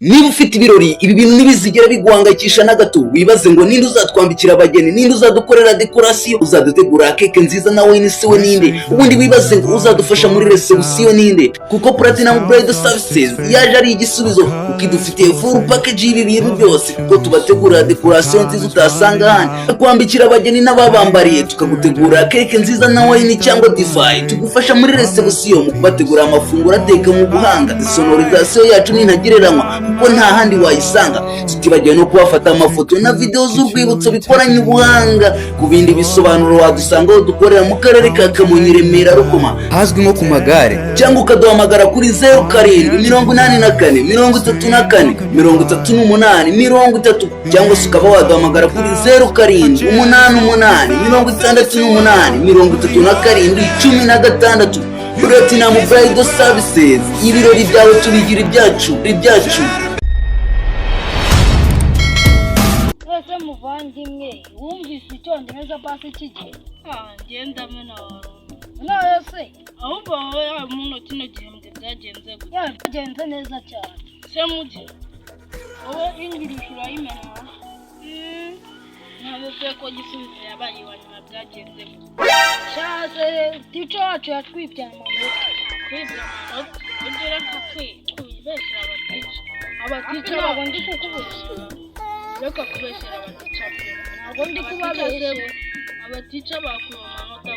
Niba ufite ibirori ibi bintu ntibizigera biguhangayikisha na gato, wibaze ngo ninde uzatwambikira abageni, ninde uzadukorera decoration, uzadutegura keke nziza na wine se we ninde, ubundi wibaze ngo uzadufasha muri reception ninde, kuko Platinum Bridal Services yaje ari igisubizo, kuko idufitiye full package y'ibi bintu byose, kuko tubategura decoration nziza utasanga handi, kwambikira abageni n'ababambariye, tukagutegura keke nziza na wine cyangwa divayi, tugufasha muri reception mu kubategura amafunguro ateka mu buhanga, sonorisation yacu ni ntagereranywa kuko nta handi wayisanga, tutibagiwe no kubafata amafoto na video z'urwibutso bikoranye ubuhanga. Ku bindi bisobanuro wadusanga aho dukorera mu karere ka Kamonyi, Remera, Rukoma hazwi nko ku magare, cyangwa ukaduhamagara kuri 0784343830 cyangwa se ukaba waduhamagara kuri 0788683716. Platinum Bridal Services, ibirori byawe tubigira ibyacu. Ese muvandimwe, wumvise icyongereza basi kigiye? Ngenda mena nawe se ahubwo wowe muno kino gihembwe byagenze gute? Byagenze neza cyane. Se muje wowe English urayimena? Ntabwo ko gisubizo yabaye wanyuma byagenze gute? Shaze teacher wacu yatwibye amanota. Ugera kubeshya abaticha Ntabwo ndi kukubeshya. reka kubeshya abaticha Ntabwo ndi kubabeshya. Abaticha bakuye amanota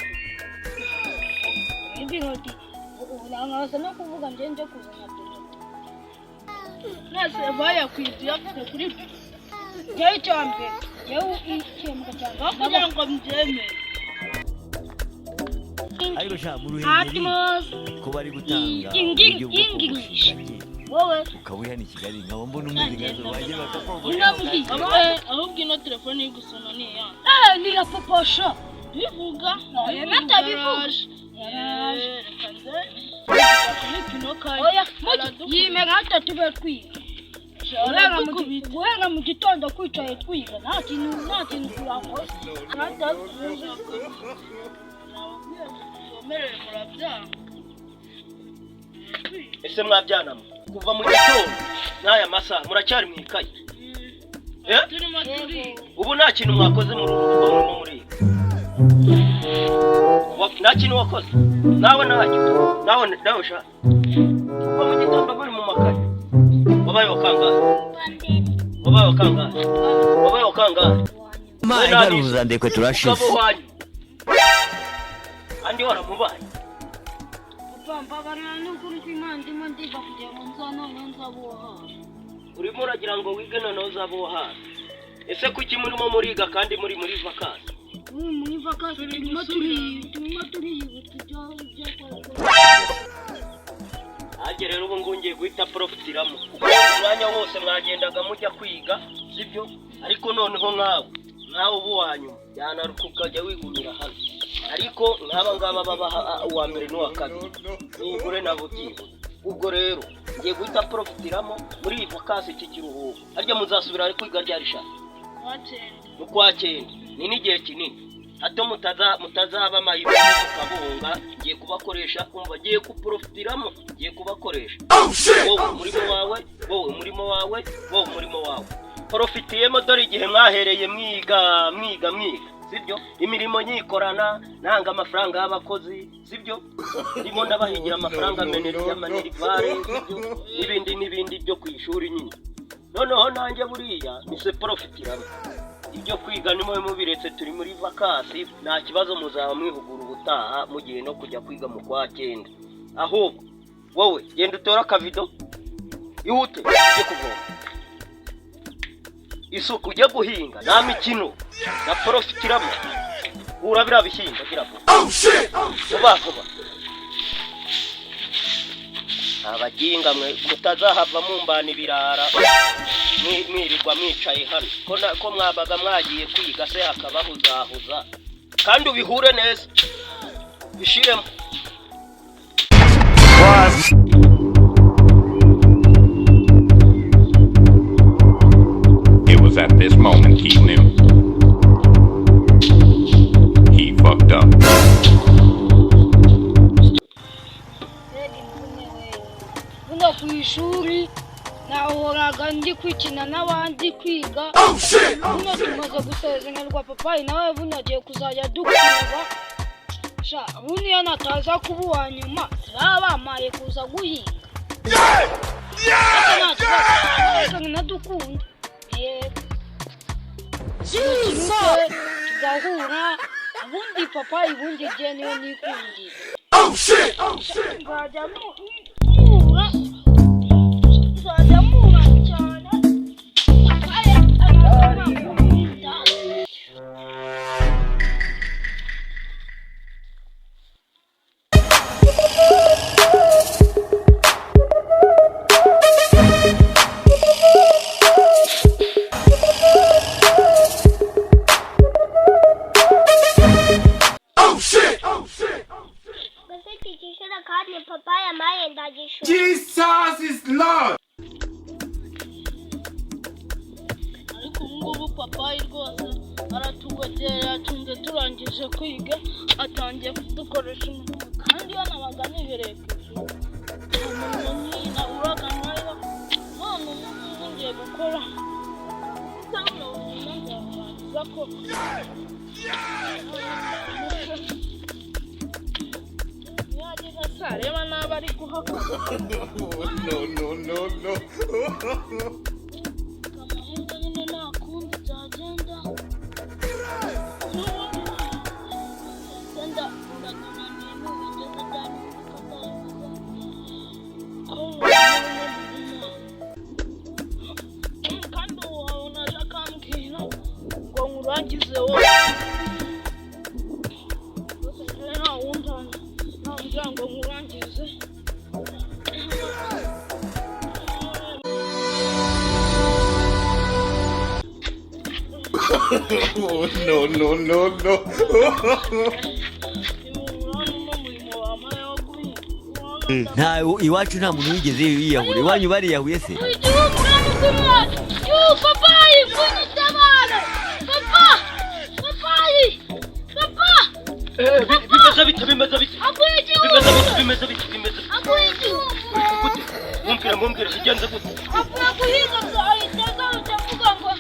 Ibi nkoti urangasa no kuvuga nje kuzana donate. nase bayakwiziye kuri Jye cyambe yewe ikimuka cyane kugira ngo mbyeme. ariko sha mu ruhengeri ko bari gutanga English. Wowe ukabuya ni Kigali nkaba mbona umuzigazo waje bakakobwa ahubwo ino telefone y'igusona ni ya ni la poposho bivuga natabivuga oya yime ngata tube twiga guhera mu gitondo kwicaye twiga nta kintu turakoze ese mwabyana kuva mu gitondo n'aya masaha muracyari mu ikayi ubu nta kintu mwakoze mu rugo muri nta kintu wakoze nawe sha kuva mu gitondo buri mu makayi wabaye wakangahe mayigaruza ndekwe turashize andi waramubaye Pampa n'ukuri kw'Imana ndimo ndiga kugira ngo nzaboha. Urimo uragira ngo wige noneho uzaboha. Ese kuki murimo muriga kandi muri Vacas? Muri Vacas turimo turi Agere rero ubu ngiye guhita profitiramo. Umwanya wose mwagendaga mujya kwiga, sibyo? Ariko noneho nkawe ubu wanyu yanaruka ukajya wigumira hano. Ariko ngaba baba uwa mbere n'uwa kabiri nigure nabutiwe. Ubwo rero ngiye guhita profitiramo muri Vacas iki kiruhuko. Arya muzasubira ari kwiga ryari sha kwa cyenda ni n'igihe kinini, hato mutazaba amahirwe kabunga. Ngiye kubakoresha kumva ngiye kuprofitiramo, ngiye kubakoresha wowe umurimo wawe profitiyemo. Dore igihe mwahereye mwiga sibyo, imirimo nyikorana nanga amafaranga y'abakozi sibyo, ndimo ndabahigira amafaranga y'amanirivare sibyo, n'ibindi byo kwishuri nyine. Noneho nanjye buriya nise profitiramo ibyo kwiga nimwe mubiretse. Turi muri Vacas, nta kibazo muzaba mwihugura ubutaha mugiye no kujya kwiga mu kwa cyenda. Ahubwo wowe genda utora akavido ihute ujye kuvoma isuku, ujye guhinga, nta mikino na profitiramo. Urabira bishyimba gira vuba abaginga mwe mutazahava mumbana ibirara mwirirwa mwicaye hano ko mwabaga mwagiye kwiga se akabahuzahuza kandi ubihure neza bishiremo. It was at this moment he knew. He fucked up. Buno ku ishuri nahoraga nabaga ndi kwikina n'abandi kwiga buno tumaze gusezererwa papayi nawe buno agiye kuzajya dukurwa sha buno iyo nataza kuba uwa nyuma bamaye kuza guhinga nadukunda tugahura ubundi papayi ubundi je niyo nikundira nzajya muhura cyane Jesus is Lord. ariko ngubu papayi rwose aratugotera tunze turangije kwiga atangiye kudukoresha umuntu kandi yo nabaga nibereye ku ishuri uraga nayo none umuntu ngiye gukora cyangwa nzabanza ko reba naba ari guhaka No. amahirwe nyine nta kundi byagenda genda uragananiye n'ubigeze cyane kandi wabona aje akambwira ngo nkurangize wowe rwose njyewe nta wundana nambwira ngo nkurangize No. nta iwacu nta muntu wigeze yiyahura iwanyu bariyahuye se papayi kunyitabara papayi bimeze bite mumbwira bigenze gute avuye guhinga ahita utavuga ngo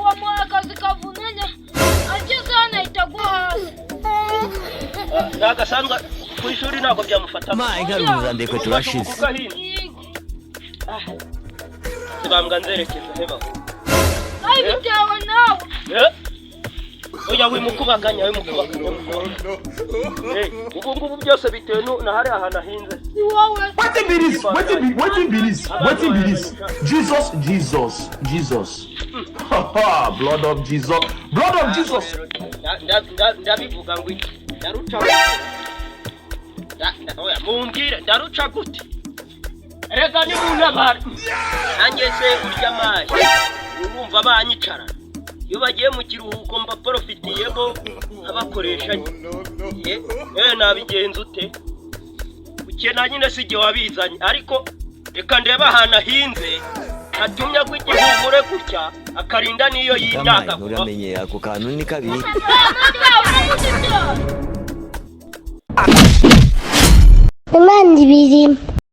wamuha akazi kavunanya ageze hano ahita guhaza nagasanzwe ku ishuri ntabwo byamufata inkaruza ndekwe turashize sibambwa nzerekeza heba ari bitewe nawe oya wimukubaganya ubu ngubu byose bitewe na hariya ahantu ahinze si wowe Wetin be this? Jesus. Blood of Jesus. ndabivuga ngo iki ndaruca oya mumbwire ndaruca gute rega ni munabara nanjye se urya amazi urumva banyicara iyo bagiye mu kiruhuko mba profitiyemo abakoresha nabigenza ute ukena nyine si igihe wabizanye ariko reka ndeba ahantu ahinze atumye gw'igihumure gutya akarinda niyo yindaga uramenye ako kantu ni kabi Imana ibirimo